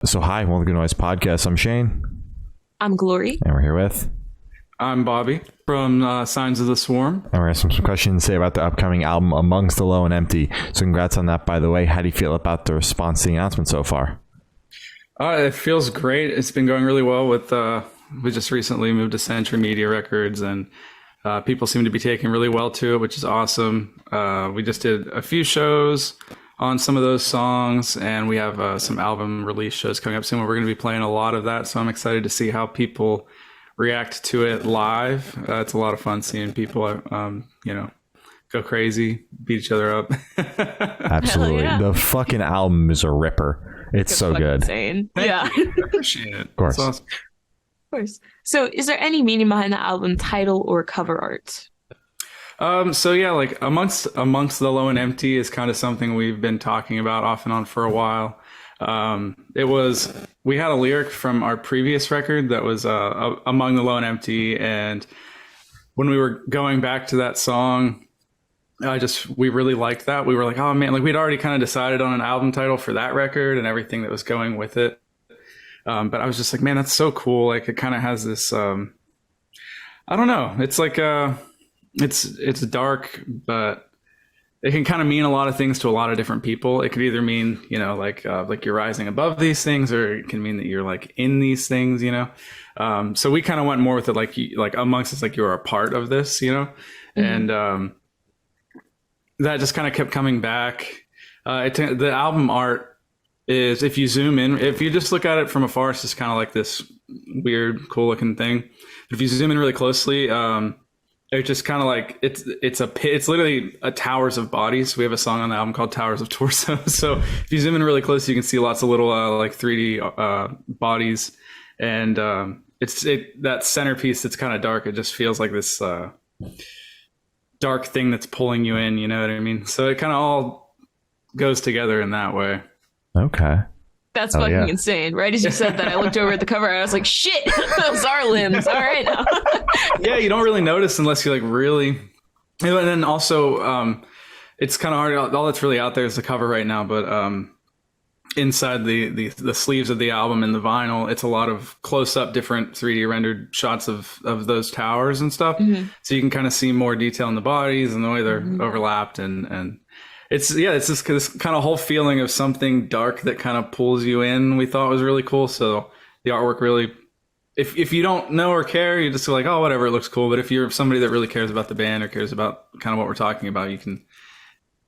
So hi, welcome to Good Noise Podcast. I'm Shane. I'm Glory. And we're here with... I'm Bobby from Signs of the Swarm. And we're going to have some questions to say about the upcoming album, Amongst the Low and Empty. So congrats on that, by the way. How do you feel about the response to the announcement so far? It feels great. It's been going really well with... we just recently moved to Century Media Records, and people seem to be taking really well to it, which is awesome. We just did a few shows on some of those songs, and we have some album release shows coming up soon where we're going to be playing a lot of that. So I'm excited to see how people react to it live. It's a lot of fun seeing people, go crazy, beat each other up. Absolutely. Yeah. The fucking album is a ripper. It's so good. Insane. Yeah. I appreciate it. Of course. That's awesome. Of course. So is there any meaning behind the album title or cover art? Like amongst the Low and Empty is kind of something we've been talking about off and on for a while. We had a lyric from our previous record that was Among the Low and Empty, and when we were going back to that song, we really liked that. We were like, oh man, like we'd already kind of decided on an album title for that record and everything that was going with it. But I was just like, man, that's so cool. Like it kind of has this, I don't know. It's like, it's dark, but it can kind of mean a lot of things to a lot of different people. It could either mean, like you're rising above these things, or it can mean that you're like in these things, So we kind of went more with it, like amongst us, like you're a part of this, Mm-hmm. and that just kind of kept coming back. The album art is, if you zoom in, if you just look at it from afar, it's just kind of like this weird, cool looking thing. But if you zoom in really closely, it's just kind of like it's literally a towers of bodies. We have a song on the album called Towers of Torso. So if you zoom in really close, you can see lots of little like 3D bodies, and that centerpiece that's kind of dark. It just feels like this dark thing that's pulling you in. You know what I mean? So it kind of all goes together in that way. Okay. That's fucking insane. Right as you said that, I looked over at the cover. I was like, shit, those are limbs. All right. Now. Yeah, you don't really notice unless you like really. And then also, it's kind of hard. All that's really out there is the cover right now. But inside the sleeves of the album and the vinyl, it's a lot of close up, different 3D rendered shots of those towers and stuff. Mm-hmm. So you can kind of see more detail in the bodies and the way they're overlapped and. It's this kind of whole feeling of something dark that kind of pulls you in. We thought was really cool. So the artwork really, if you don't know or care, you just like, oh, whatever, it looks cool. But if you're somebody that really cares about the band or cares about kind of what we're talking about, you can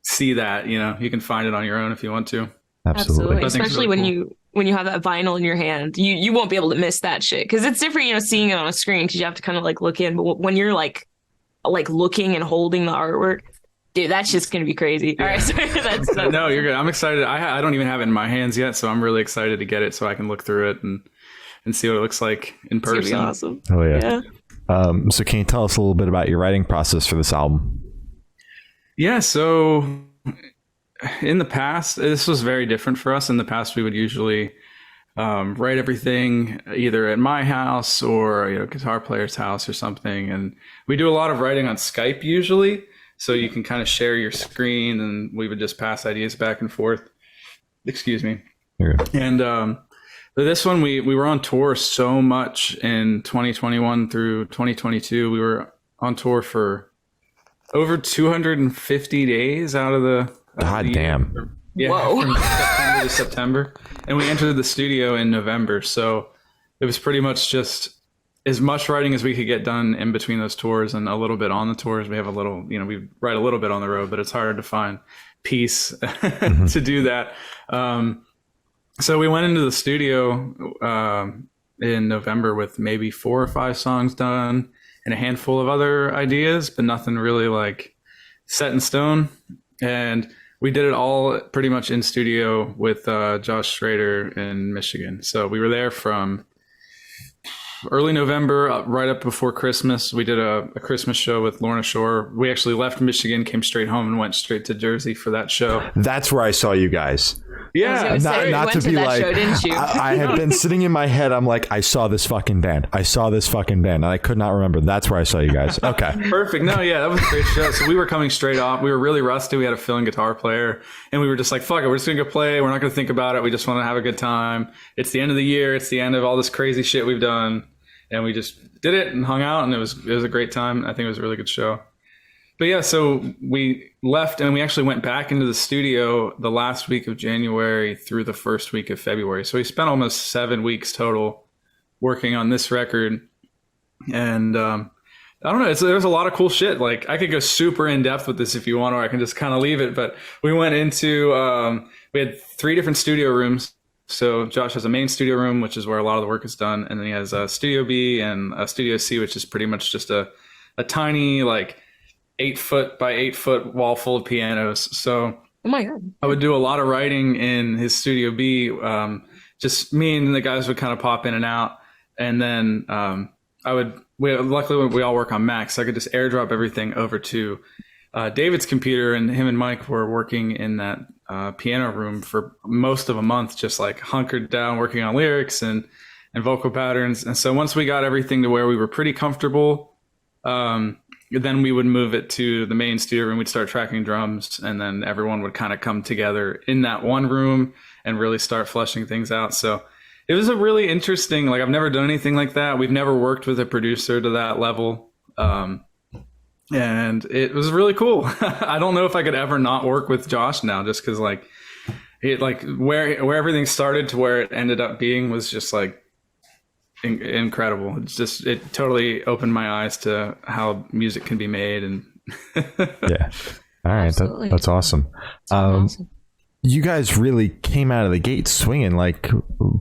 see that, you can find it on your own if you want to. Absolutely. Especially really when you have that vinyl in your hand, you won't be able to miss that shit. Cause it's different, seeing it on a screen, cause you have to kind of like look in. But when you're like looking and holding the artwork, dude, that's just going to be crazy. Yeah. All right. Sorry, No, you're good. I'm excited. I don't even have it in my hands yet, so I'm really excited to get it so I can look through it and see what it looks like in person. It's gonna be awesome. Oh, yeah. So can you tell us a little bit about your writing process for this album? Yeah, so in the past, this was very different for us. In the past, we would usually write everything either at my house or guitar player's house or something. And we do a lot of writing on Skype usually. So you can kind of share your screen, and we would just pass ideas back and forth. Excuse me. And but this one, we were on tour so much in 2021 through 2022. We were on tour for over 250 days out of the... God damn. Yeah, whoa. From September to September. And we entered the studio in November. So it was pretty much just... as much writing as we could get done in between those tours and a little bit on the tours. We have a little, we write a little bit on the road, but it's hard to find peace to do that. So we went into the studio in November with maybe 4 or 5 songs done and a handful of other ideas, but nothing really like set in stone. And we did it all pretty much in studio with Josh Schrader in Michigan. So we were there from early November, right up before Christmas. We did a Christmas show with Lorna Shore. We actually left Michigan, came straight home, and went straight to Jersey for that show. That's where I saw you guys. Yeah, I was gonna say, you Not went to to be that like, show, didn't you? I have been sitting in my head. I'm like, I saw this fucking band. And I could not remember. That's where I saw you guys. Okay. perfect. No, yeah, that was a great show. So we were coming straight off. We were really rusty. We had a fill-in guitar player, and we were just like, fuck it, we're just gonna go play. We're not gonna think about it. We just want to have a good time. It's the end of the year. It's the end of all this crazy shit we've done, and we just did it and hung out, and it was a great time. I think it was a really good show. But yeah, so we left and we actually went back into the studio the last week of January through the first week of February. So we spent almost 7 weeks total working on this record. And I don't know, there's a lot of cool shit. Like I could go super in depth with this if you want, or I can just kind of leave it. But we went into, we had 3 different studio rooms. So Josh has a main studio room, which is where a lot of the work is done. And then he has a Studio B and a Studio C, which is pretty much just a tiny, like, 8-foot by 8-foot wall full of pianos. So Oh my God. I would do a lot of writing in his Studio B. Just me and the guys would kind of pop in and out. And then luckily we all work on Macs, so I could just airdrop everything over to David's computer, and him and Mike were working in that piano room for most of a month, just like hunkered down, working on lyrics and vocal patterns. And so once we got everything to where we were pretty comfortable, then we would move it to the main studio room. We'd start tracking drums, and then everyone would kind of come together in that one room and really start fleshing things out. So it was a really interesting, like I've never done anything like that. We've never worked with a producer to that level. And it was really cool. I don't know if I could ever not work with Josh now, just because like where everything started to where it ended up being was just like incredible. It totally opened my eyes to how music can be made. And Yeah. All right. That's awesome. Awesome. You guys really came out of the gate swinging, like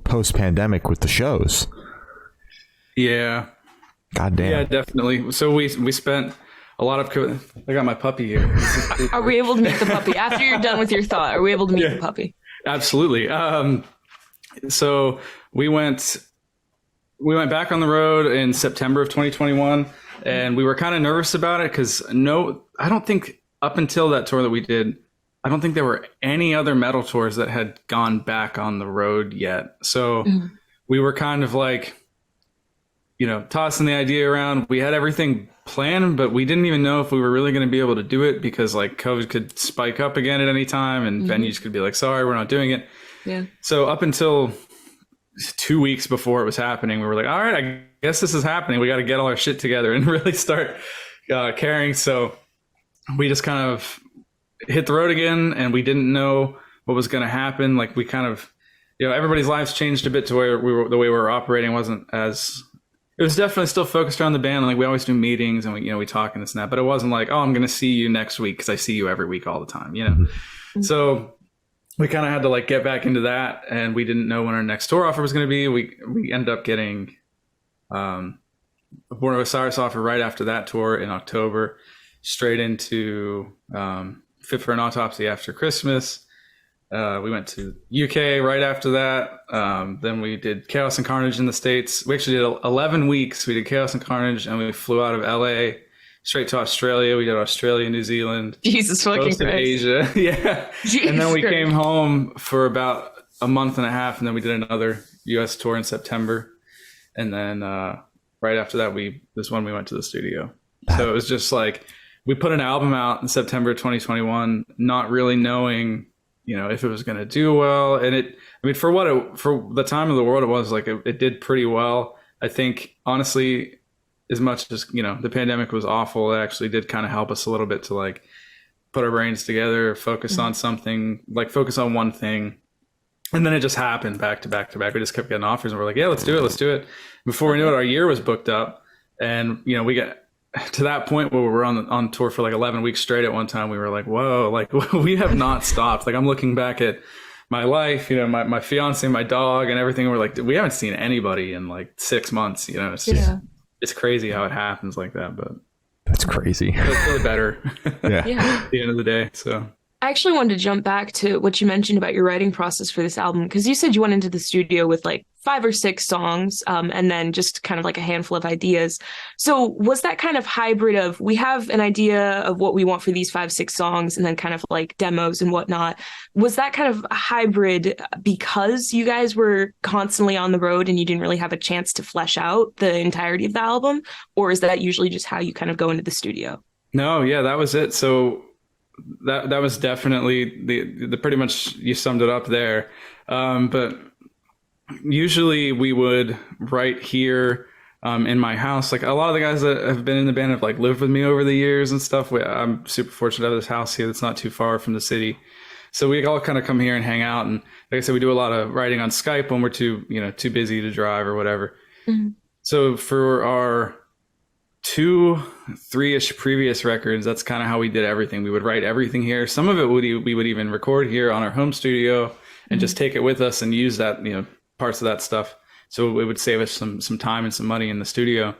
post pandemic with the shows. Yeah. God damn. Yeah, definitely. So we spent a lot of, I got my puppy here. Are we able to meet the puppy after you're done with your thought? Are we able to meet the puppy? Absolutely. So we went back on the road in September of 2021, and we were kind of nervous about it because I don't think up until that tour that we did, I don't think there were any other metal tours that had gone back on the road yet. So we were kind of like, tossing the idea around. We had everything planned, but we didn't even know if we were really going to be able to do it because like COVID could spike up again at any time, and venues could be like, sorry, we're not doing it. Yeah. So up until 2 weeks before it was happening, we were like, all right, I guess this is happening. We got to get all our shit together and really start carrying. So we just kind of hit the road again, and we didn't know what was going to happen. Like we kind of, everybody's lives changed a bit to where the way we were operating wasn't as, it was definitely still focused around the band. And like we always do meetings and we talk and this and that, but it wasn't like, oh, I'm going to see you next week because I see you every week all the time, So we kind of had to like get back into that, and we didn't know when our next tour offer was going to be. We ended up getting Born of Osiris offer right after that tour in October, straight into Fit for an Autopsy after Christmas. We went to UK right after that. Then we did Chaos and Carnage in the States. We actually did 11 weeks. We did Chaos and Carnage, and we flew out of LA straight to Australia. We did Australia, New Zealand, Jesus fucking most of Christ. Asia. Yeah. Jesus And then we Christ. came home for about a month and a half, and then we did another US tour in September. And then right after that, this one we went to the studio. So it was just like, we put an album out in September 2021, not really knowing, if it was going to do well. And for the time of the world it was, like it did pretty well. I think honestly, as much as, the pandemic was awful, it actually did kind of help us a little bit to like put our brains together, focus on something, like focus on one thing. And then it just happened back to back to back. We just kept getting offers, and we're like, yeah, let's do it. Before we knew it, our year was booked up. And, we got to that point where we were on tour for like 11 weeks straight at one time. We were like, whoa, like we have not stopped. Like I'm looking back at my life, my fiance, my dog and everything. We're like, we haven't seen anybody in like 6 months, it's just, it's crazy how it happens like that, but That's crazy. it's really better Yeah. at the end of the day. So I actually wanted to jump back to what you mentioned about your writing process for this album, because you said you went into the studio with like 5 or 6 songs, and then just kind of like a handful of ideas. So was that kind of hybrid of we have an idea of what we want for these 5, 6 songs, and then kind of like demos and whatnot? Was that kind of a hybrid because you guys were constantly on the road and you didn't really have a chance to flesh out the entirety of the album? Or is that usually just how you kind of go into the studio? No, yeah, that was it. So that was definitely the pretty much you summed it up there. But usually we would write here in my house. Like a lot of the guys that have been in the band have like lived with me over the years and stuff. I'm super fortunate to have this house here that's not too far from the city. So we all kind of come here and hang out. And like I said, we do a lot of writing on Skype when we're too busy to drive or whatever. Mm-hmm. So for our 2-3-ish previous records, that's kind of how we did everything. We would write everything here. Some of it we would even record here on our home studio and just take it with us and use that, parts of that stuff. So it would save us some time and some money in the studio.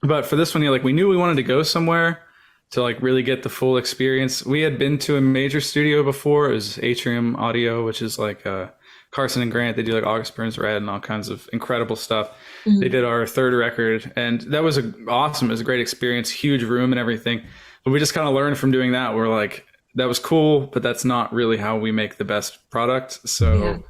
But for this one, we knew we wanted to go somewhere to like really get the full experience. We had been to a major studio before. It was Atrium Audio, which is like Carson and Grant. They do like August Burns Red and all kinds of incredible stuff. Mm-hmm. They did our 3rd record, and that was awesome. It was a great experience, huge room and everything. But we just kind of learned from doing that. We're like, that was cool, but that's not really how we make the best product. So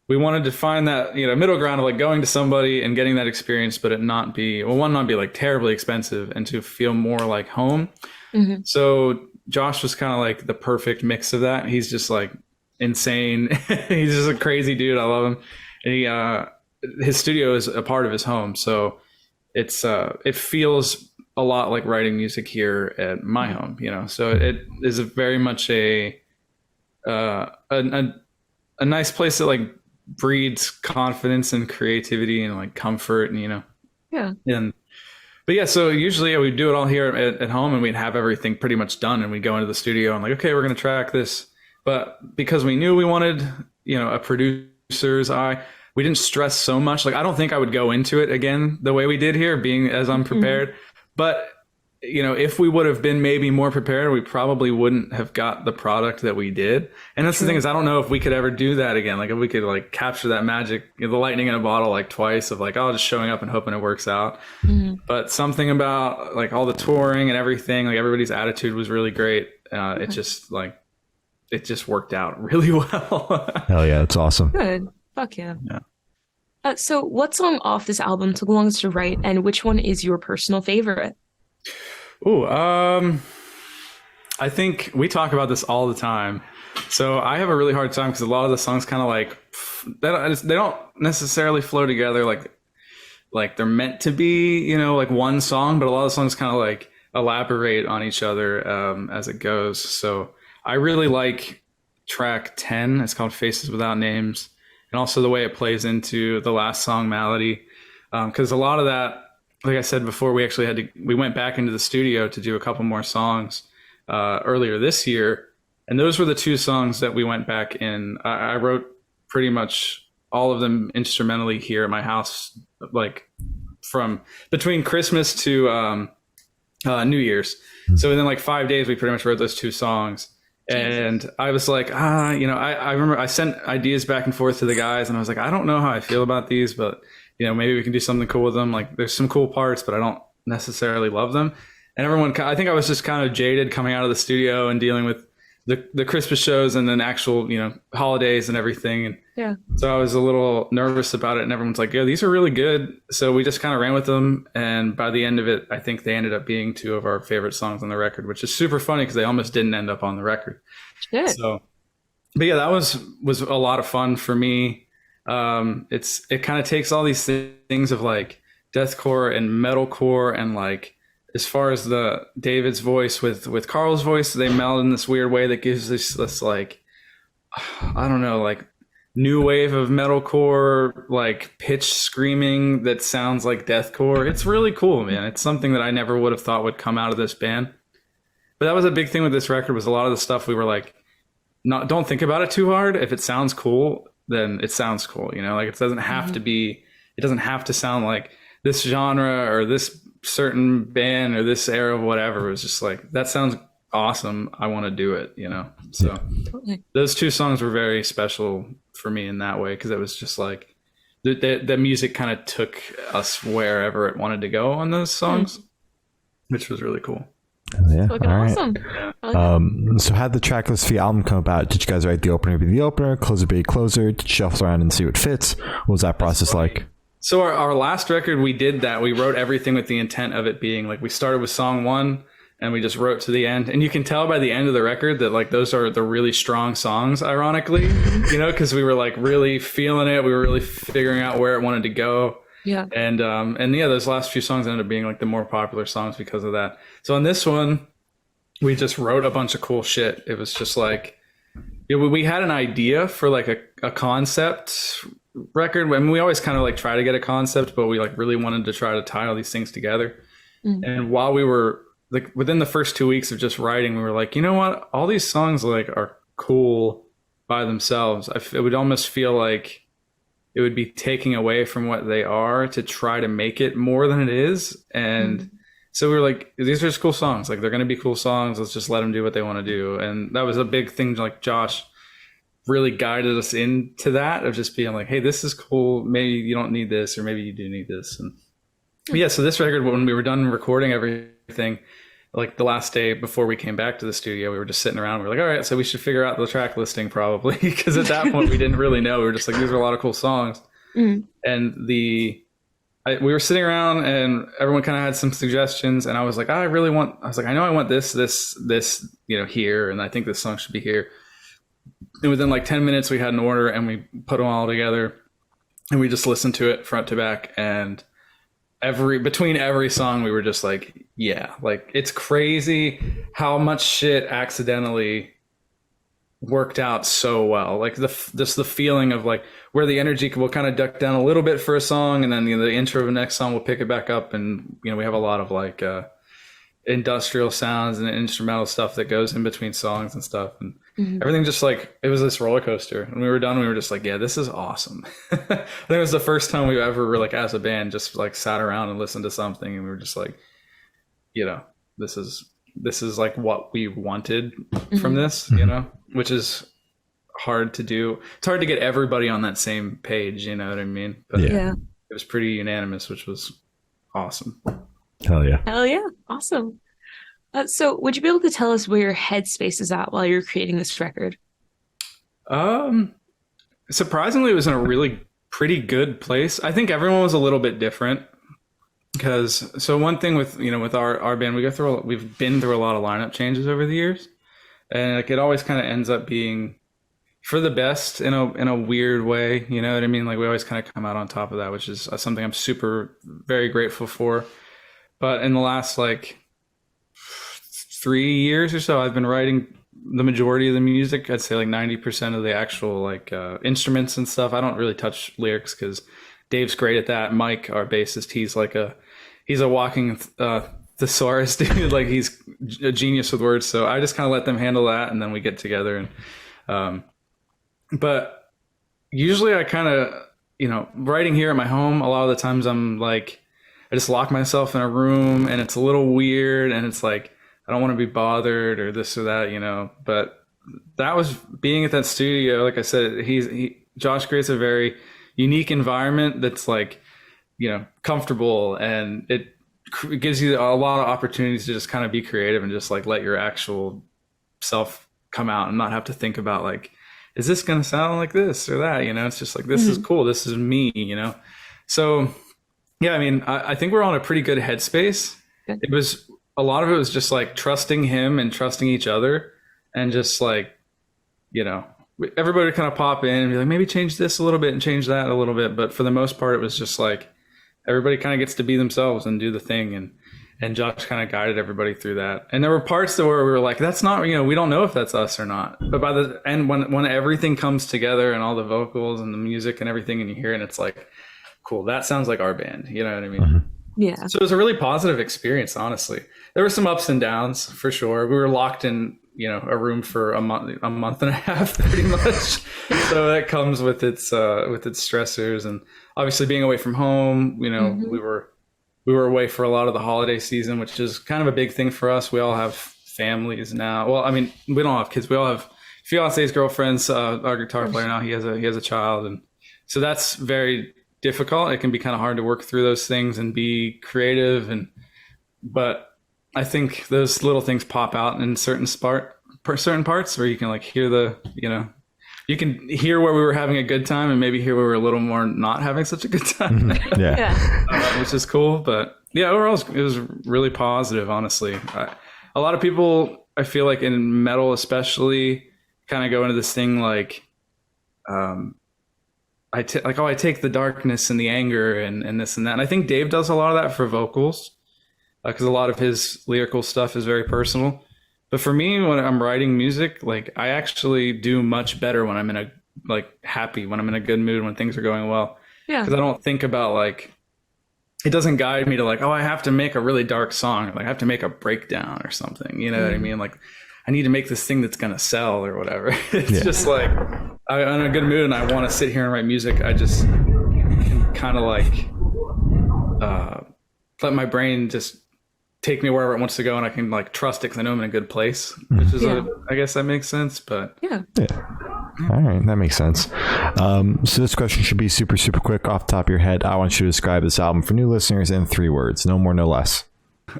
we wanted to find that, middle ground of like going to somebody and getting that experience, but it not be like terribly expensive and to feel more like home. Mm-hmm. So Josh was kind of like the perfect mix of that. He's just like insane. He's just a crazy dude. I love him. And his studio is a part of his home. So it feels a lot like writing music here at my home, so it is very much a nice place that like breeds confidence and creativity and like comfort and, but yeah, so usually we do it all here at home, and we'd have everything pretty much done, and we'd go into the studio and like, okay, we're going to track this. But because we knew we wanted, a producer's eye, we didn't stress so much. Like, I don't think I would go into it again the way we did here, being as unprepared. Mm-hmm. But, if we would have been maybe more prepared, we probably wouldn't have got the product that we did. And that's the thing is, I don't know if we could ever do that again. Like, if we could like capture that magic, the lightning in a bottle, like twice of like, just showing up and hoping it works out. Mm-hmm. But something about like all the touring and everything, like everybody's attitude was really great. It just like, it just worked out really well. Hell yeah, that's awesome. Good. Fuck yeah. So what song off this album took longest to write, and which one is your personal favorite? I think we talk about this all the time. So I have a really hard time because a lot of the songs kind of like, they don't necessarily flow together like they're meant to be, like one song, but a lot of songs kind of like elaborate on each other as it goes. So I really like track 10. It's called Faces Without Names. And also the way it plays into the last song, Malady. Because a lot of that, like I said before, we went back into the studio to do a couple more songs earlier this year. And those were the 2 songs that we went back in. I wrote pretty much all of them instrumentally here at my house, like from between Christmas to New Year's. So within like 5 days, we pretty much wrote those 2 songs. And I was like, I remember I sent ideas back and forth to the guys, and I was like, I don't know how I feel about these, but maybe we can do something cool with them. Like, there's some cool parts, but I don't necessarily love them. And I think I was just kind of jaded coming out of the studio and dealing with the Christmas shows and then actual, holidays and everything. And so I was a little nervous about it, and everyone's like, yeah, these are really good. So we just kind of ran with them. And by the end of it, I think they ended up being 2 of our favorite songs on the record, which is super funny because they almost didn't end up on the record. Good. So, but yeah, that was a lot of fun for me. It kind of takes all these things of like deathcore and metalcore, and like, as far as the David's voice with Carl's voice, they meld in this weird way that gives this like, I don't know, like new wave of metalcore, like pitch screaming that sounds like deathcore. It's really cool, man. It's something that I never would have thought would come out of this band. But that was a big thing with this record, was a lot of the stuff we were like, don't think about it too hard. If it sounds cool, then it sounds cool. Like it doesn't have to be, it doesn't have to sound like this genre or this certain band or this era of whatever. It was just like, that sounds awesome, I want to do it, so those 2 songs were very special for me in that way, because it was just like the music kind of took us wherever it wanted to go on those songs, which was really cool. Yeah. Looking All right. awesome. So how did the track list for the album come about? Did you guys write the opener be the opener, closer be a closer? Did you shuffle around and see what fits? What was that process like? So our last record, we did that. We wrote everything with the intent of it being like, we started with song 1 and we just wrote to the end. And you can tell by the end of the record that like those are the really strong songs, ironically, you know, because we were like really feeling it. We were really figuring out where it wanted to go. Yeah. And yeah, those last few songs ended up being like the more popular songs because of that. So on this one, we just wrote a bunch of cool shit. It was just like, we had an idea for like a concept record. I mean, we always kind of like try to get a concept, but we like really wanted to try to tie all these things together. And while we were like within the first 2 weeks of just writing, we were like, you know what? All these songs like are cool by themselves. It would almost feel like it would be taking away from what they are to try to make it more than it is. And so we were like, these are just cool songs. Like, they're going to be cool songs. Let's just let them do what they want to do. And that was a big thing. Like, Josh really guided us into that of just being like, hey, this is cool. Maybe you don't need this, or maybe you do need this. And yeah, so this record, when we were done recording everything, like the last day before we came back to the studio, we were just sitting around. We were like, all right, so we should figure out the track listing probably. Because at that point, we didn't really know. We were just like, these are a lot of cool songs. And we were sitting around and everyone kind of had some suggestions. And I was like, I know I want this, you know, here. And I think this song should be here. And within like 10 minutes, we had an order and we put them all together and we just listened to it front to back. And between every song, we were just like, yeah, like, it's crazy how much shit accidentally worked out so well. Like just the feeling of like where the energy will kind of duck down a little bit for a song, and then the intro of the next song will pick it back up. And, you know, we have a lot of like industrial sounds and instrumental stuff that goes in between songs and stuff. And everything just like, it was this roller coaster. And we were done. We were just like, yeah, this is awesome. I think it was the first time we ever were like, as a band, just like sat around and listened to something. And we were just like, you know, this is like what we wanted from this, you know, which is hard to do. It's hard to get everybody on that same page. You know what I mean? But Yeah. it was pretty unanimous, which was awesome. Hell yeah. Hell yeah. Awesome. So would you be able to tell us where your headspace is at while you're creating this record? Surprisingly, it was in a really pretty good place. I think everyone was a little bit different because, so one thing with, you know, with our band, we've been through a lot of lineup changes over the years, and like it always kind of ends up being for the best in a weird way. You know what I mean? Like, we always kind of come out on top of that, which is something I'm very grateful for. But in the last like 3 years or so, I've been writing the majority of the music. I'd say like 90% of the actual like instruments and stuff. I don't really touch lyrics because Dave's great at that. Mike, our bassist, he's a walking thesaurus, dude. Like, he's a genius with words. So I just kind of let them handle that, and then we get together. And but usually I kind of, you know, writing here at my home, a lot of the times I'm like, I just lock myself in a room and it's a little weird, and it's like, I don't want to be bothered or this or that, you know. But that was being at that studio. Like I said, Josh creates a very unique environment that's like, you know, comfortable, and it gives you a lot of opportunities to just kind of be creative and just like let your actual self come out and not have to think about like, is this going to sound like this or that? You know, it's just like, this is cool. This is me, you know? So yeah, I mean, I think we're on a pretty good headspace. Good. A lot of it was just like trusting him and trusting each other, and just like, you know, everybody would kind of pop in and be like, maybe change this a little bit and change that a little bit. But for the most part, it was just like, everybody kind of gets to be themselves and do the thing. And Josh kind of guided everybody through that. And there were parts that where we were like, that's not, you know, we don't know if that's us or not. But by the end, when everything comes together and all the vocals and the music and everything, and you hear it, and it's like, cool, that sounds like our band. You know what I mean? Yeah. So it was a really positive experience, honestly. There were some ups and downs for sure. We were locked in, you know, a room for a month and a half, pretty much. So that comes with its stressors, and obviously being away from home. You know, we were away for a lot of the holiday season, which is kind of a big thing for us. We all have families now. Well, I mean, we don't have kids. We all have fiancés, girlfriends. Our guitar player now, he has a child, and so that's very difficult. It can be kind of hard to work through those things and be creative, but I think those little things pop out in certain parts where you can like hear you can hear where we were having a good time and maybe hear where we were a little more not having such a good time. Yeah. Which is cool. But yeah, overall it was really positive, honestly. A lot of people, I feel like in metal especially, kind of go into this thing like, I take the darkness and the anger and this and that. And I think Dave does a lot of that for vocals, because a lot of his lyrical stuff is very personal. But for me, when I'm writing music, like I actually do much better when I'm in a happy, when I'm in a good mood, when things are going well. Yeah. Because I don't think about like, it doesn't guide me to like, oh, I have to make a really dark song. Like I have to make a breakdown or something. You know what I mean? Like I need to make this thing that's going to sell or whatever. It's just like, I'm in a good mood and I want to sit here and write music. I just can kind of like let my brain just take me wherever it wants to go, and I can like trust it because I know I'm in a good place, which is I guess that makes sense. But yeah. All right, that makes sense. So this question should be super, super quick off the top of your head. I want you to describe this album for new listeners in 3 words, no more, no less.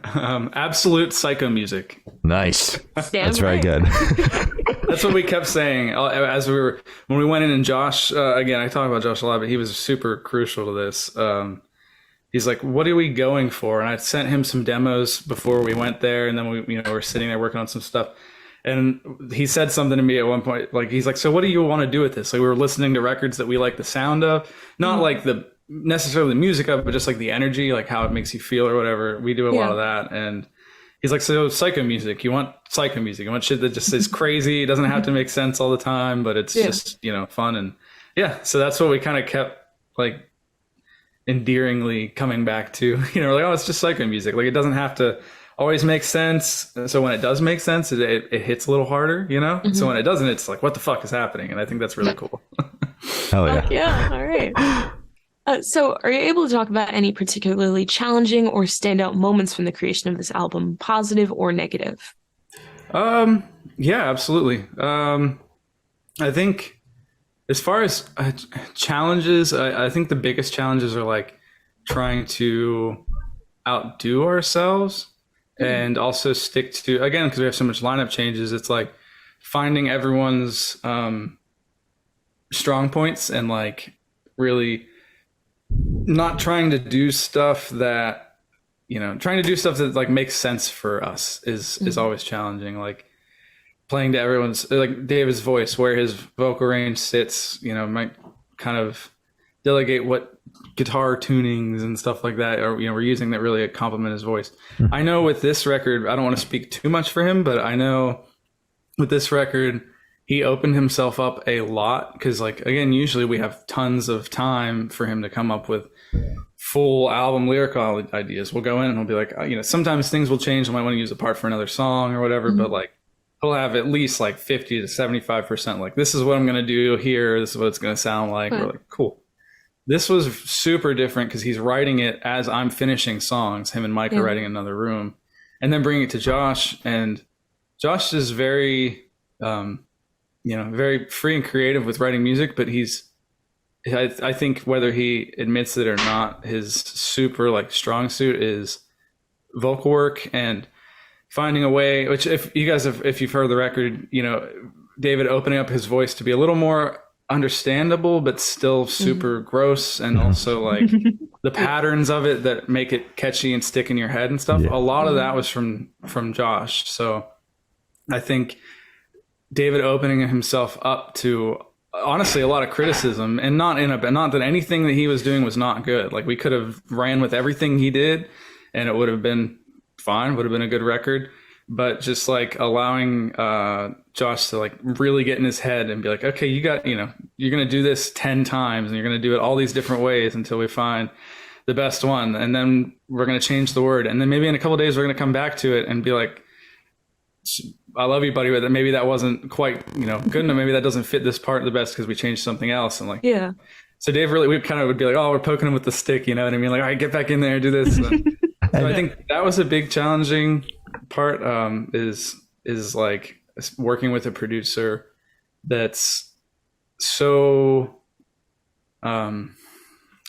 Absolute psycho music. Nice. That's right. very good. That's what we kept saying when we went in, and Josh, again, I talk about Josh a lot, but he was super crucial to this. He's like, what are we going for? And I sent him some demos before we went there. And then we were sitting there working on some stuff. And he said something to me at one point, like, he's like, so what do you want to do with this? Like, we were listening to records that we like the sound of, not like necessarily the music of, but just like the energy, like how it makes you feel or whatever. We do a lot of that. And he's like, so psycho music, you want psycho music. You want shit that just is crazy. It doesn't have to make sense all the time, but it's just, fun. And so that's what we kind of kept like endearingly coming back to, like, oh, it's just psycho music. Like it doesn't have to always make sense. So when it does make sense, it hits a little harder, So when it doesn't, it's like, what the fuck is happening? And I think that's really cool. Hell yeah. Yeah. All right. So are you able to talk about any particularly challenging or standout moments from the creation of this album, positive or negative? Yeah, absolutely. I think as far as challenges, I think the biggest challenges are like trying to outdo ourselves and also stick to, again, because we have so much lineup changes, it's like finding everyone's strong points and like really not trying to do stuff that, like makes sense for us is always challenging. Like playing to everyone's, like David's voice, where his vocal range sits, might kind of delegate what guitar tunings and stuff like that, or, we're using that really complement his voice. I know with this record, I don't want to speak too much for him, but I know with this record, he opened himself up a lot because, like, again, usually we have tons of time for him to come up with full album lyrical ideas. We'll go in and we'll be like, sometimes things will change. I might want to use a part for another song or whatever, but like he'll have at least like 50 to 75%. Like, this is what I'm going to do here. This is what it's going to sound like. We're like, cool. This was super different because he's writing it as I'm finishing songs. Him and Mike are writing in another room, and then bringing it to Josh. And Josh is very, very free and creative with writing music, but I think whether he admits it or not, his super like strong suit is vocal work and finding a way, which if you've heard the record, David opening up his voice to be a little more understandable, but still super gross. And also like the patterns of it that make it catchy and stick in your head and stuff. A lot of that was from Josh. So I think David opening himself up to honestly a lot of criticism, and not that anything that he was doing was not good. Like we could have ran with everything he did and it would have been fine, would have been a good record, but just like allowing Josh to like really get in his head and be like, okay, you're going to do this 10 times and you're going to do it all these different ways until we find the best one. And then we're going to change the word. And then maybe in a couple of days, we're going to come back to it and be like, I love you, buddy, but maybe that wasn't quite, good enough. Maybe that doesn't fit this part the best because we changed something else. And like, so Dave we kind of would be like, oh, we're poking him with the stick, you know what I mean? Like, all right, get back in there, do this. So I think that was a big challenging part, is like working with a producer that's so,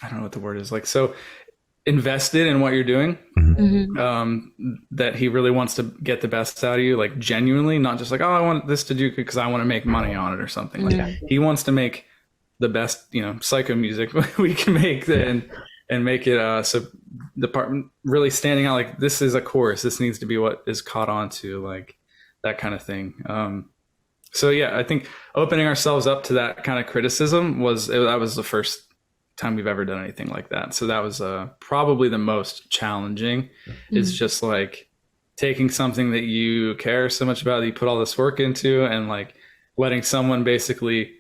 I don't know what the word is, like so invested in what you're doing, that he really wants to get the best out of you, like genuinely, not just like, oh, I want this to do because I want to make money on it or something. Like he wants to make the best, psycho music we can make, and make it so the part really standing out, like this is a chorus, this needs to be what is caught on to, like that kind of thing. So yeah, I think opening ourselves up to that kind of criticism that was the first time we've ever done anything like that. So that was probably the most challenging. Is just like taking something that you care so much about, that you put all this work into, and like letting someone basically,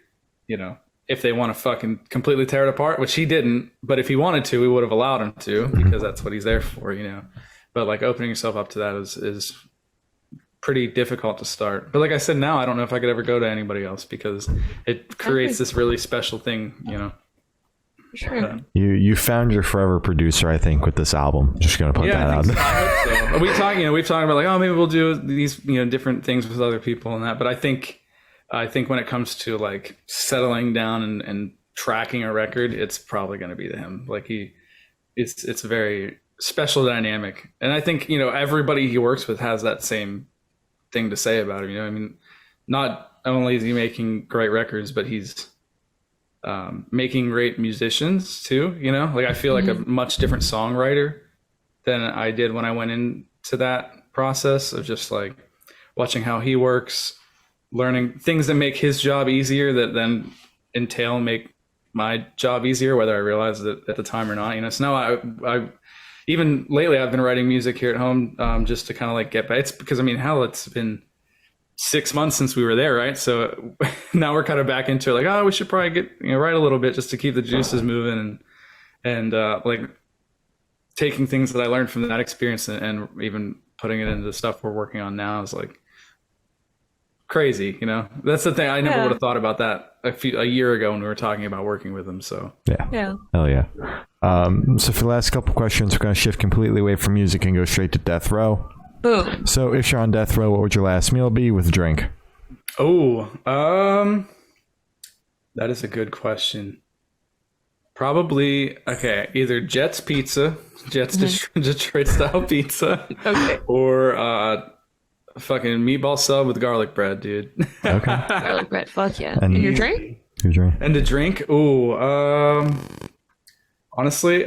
if they want to fucking completely tear it apart, which he didn't, but if he wanted to, we would have allowed him to, because that's what he's there for, But like opening yourself up to that is pretty difficult to start. But like I said, now I don't know if I could ever go to anybody else, because it creates this really special thing, Sure. You found your forever producer, I think, with this album. Just gonna put that out. So. I hope so. We've talked about like, oh, maybe we'll do these, different things with other people and that. But I think when it comes to like settling down and tracking a record, it's probably going to be to him. Like it's a very special dynamic, and I think everybody he works with has that same thing to say about him. I mean, not only is he making great records, but he's making great musicians too. Like I feel like a much different songwriter than I did when I went into that process of just like watching how he works, learning things that make his job easier, that then make my job easier, whether I realized it at the time or not. So now I even lately I've been writing music here at home, just to kind of like get back. It's because it's been 6 months since we were there, right? So now we're kind of back into like, oh, we should probably write a little bit just to keep the juices moving, and like taking things that I learned from that experience and even putting it into the stuff we're working on now is like crazy. That's the thing. I never would have thought about that a year ago when we were talking about working with him. So yeah. Hell yeah. So for the last couple questions, we're going to shift completely away from music and go straight to death row. Boom. So if you're on death row, what would your last meal be with a drink? Oh, that is a good question. Probably, either Jets Pizza, Detroit style pizza, or fucking meatball sub with garlic bread, dude. Okay. Garlic bread, fuck yeah. And your drink? Your drink. And a drink? Ooh, honestly,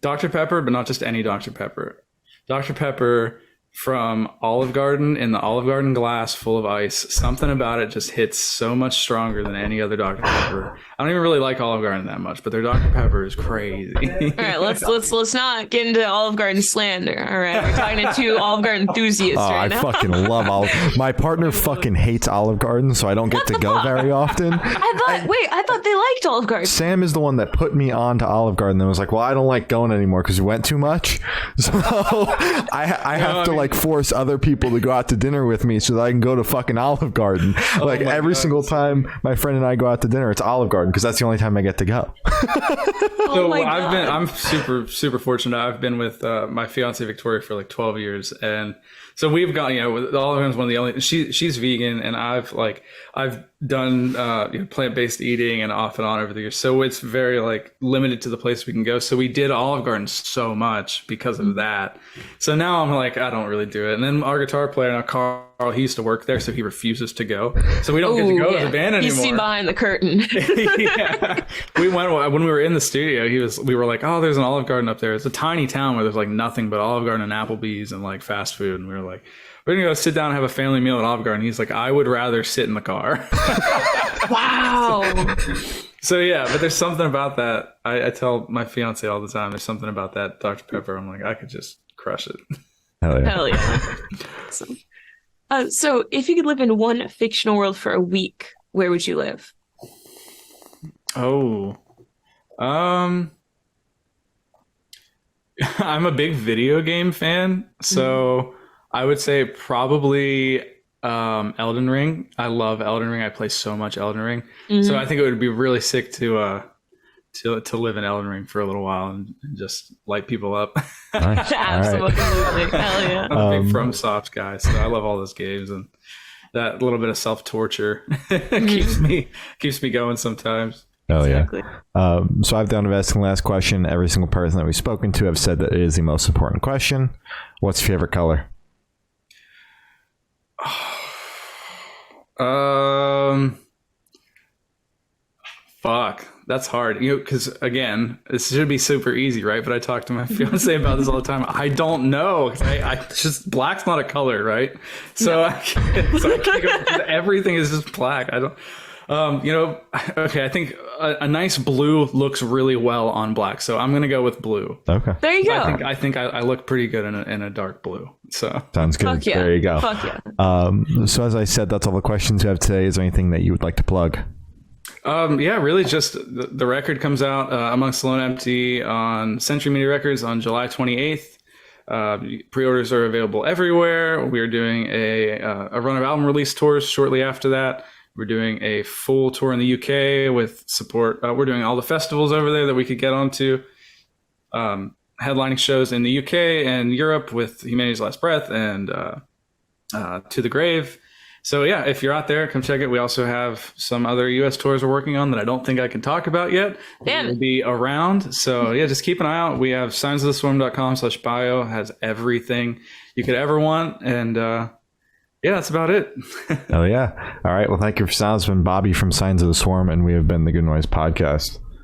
Dr. Pepper, but not just any Dr. Pepper. Dr. Pepper from Olive Garden, in the Olive Garden glass full of ice. Something about it just hits so much stronger than any other Dr. Pepper. I don't even really like Olive Garden that much, but their Dr. Pepper is crazy. All right, let's not get into Olive Garden slander. All right, we're talking to two Olive Garden enthusiasts right now. I fucking love Olive. My partner fucking hates Olive Garden, so I don't get to go very often. I thought they liked Olive Garden. Sam is the one that put me on to Olive Garden and was like, well, I don't like going anymore because we went too much. So I have to force other people to go out to dinner with me so that I can go to fucking Olive Garden. Every single time my friend and I go out to dinner, it's Olive Garden because that's the only time I get to go. I'm super, super fortunate. I've been with my fiance Victoria for like 12 years. And so we've got, Olive Garden's one of the only, she's vegan, and I've done plant-based eating and off and on over the years. So it's very limited to the place we can go. So we did Olive Garden so much because of that. So now I'm like, I don't really do it. And then our guitar player now, Carl, he used to work there, so he refuses to go. So we don't get to go as a band anymore. He's seen behind the curtain. Yeah. We went when we were in the studio. We were like, oh, there's an Olive Garden up there. It's a tiny town where there's nothing but Olive Garden and Applebee's and fast food. And we were like, we're gonna go sit down and have a family meal at Olive Garden. He's like, I would rather sit in the car. Wow. So yeah, but there's something about that. I tell my fiance all the time, there's something about that Dr. Pepper. I'm like, I could just crush it. Hell yeah. Awesome. So if you could live in one fictional world for a week, where would you live? Oh, I'm a big video game fan, so I would say probably Elden Ring. I love Elden Ring. I play so much Elden Ring, so I think it would be really sick to live in Elden Ring for a little while and just light people up. Nice. Absolutely. Right. Hell yeah. I'm a big FromSoft guy, so I love all those games, and that little bit of self-torture keeps me going sometimes. Oh, Exactly. yeah. So I've done asking the last question. Every single person that we've spoken to have said that it is the most important question. What's your favorite color? Fuck. That's hard. Because again, this should be super easy, right? But I talk to my fiance about this all the time. I don't know. It's just black's not a color, right? So, I can't go, everything is just black. I don't. Okay. I think a nice blue looks really well on black, so I'm gonna go with blue. Okay. There you go. I think I look pretty good in a dark blue. So Sounds good. Fuck yeah. There you go. Fuck yeah. So as I said, that's all the questions you have today. Is there anything that you would like to plug? Yeah, really just the record comes out Amongst the Lone Empty on Century Media Records on July 28th. Pre-orders are available everywhere. We are doing a run of album release tours shortly after that. We're doing a full tour in the UK with support. We're doing all the festivals over there that we could get onto. Headlining shows in the UK and Europe with Humanity's Last Breath and To the Grave. So yeah, if you're out there, come check it. We also have some other US tours we're working on that I don't think I can talk about yet. Damn. We'll be around. So yeah, just keep an eye out. We have signsoftheswarm.com/bio, has everything you could ever want. And yeah, that's about it. Oh yeah. All right. Well, thank you for sounds. It's been Bobby from Signs of the Swarm, and we have been the Good Noise Podcast.